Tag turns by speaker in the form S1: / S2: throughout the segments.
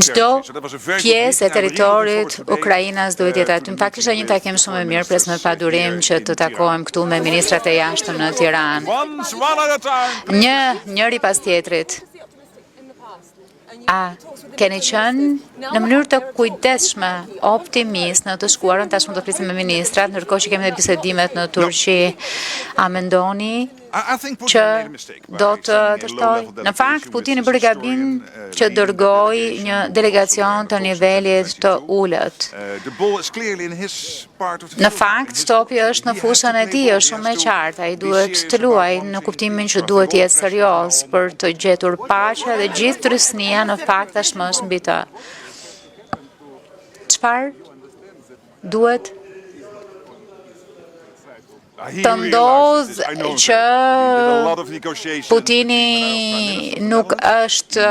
S1: Çdo pjesë e territorit Ukrainas duhet jetë aty. Në fakt ishte një takim shumë i mirë, pres me padurim që të takohem këtu me ministrat e jashtëm në Tiranë. Njëri pas tjetrit. A keni qenë në mënyrë të kujdesshme, optimist në të shkuarën, tashmë do flisim me ministrat, ndërkohë që kemi dhe bisedimet në Turqi, a mendoni që do të shtoj? Në fakt, Putini bëri gabim që dërgoi një delegacion të nivelit të ulët. Në fakt, topi është në fushën e tij, është shumë e qartë, ai duhet të luajë në kuptimin që duhet të jetë serioz për të gjetur paqe dhe gjithë trysnia në fakt tashmë është mbi të. Çfarë duhet të ndodhë që Putini nuk është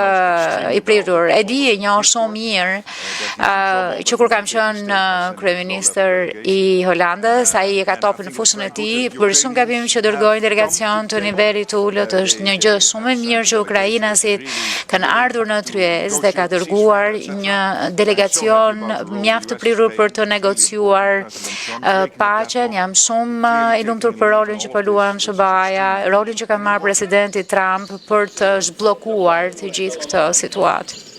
S1: i pritur. E di e njoh shumë mirë që kur kam qenë kryeministër i Holandës, ai e ka topin në fushën e tij, për shumë gabim që dërgojnë delegacion të nivelit të ulët, është një gjë shumë e mirë që ukrainasit kanë ardhur në Tryezë dhe ka dërguar një delegacion mjaft të prirur për të negociuar paqen. Jam shumë i lumtur për rolin që po luan SBA-ja, rolin që ka marrë presidenti Trump për të zhbllokuar të gjithë këtë situatë.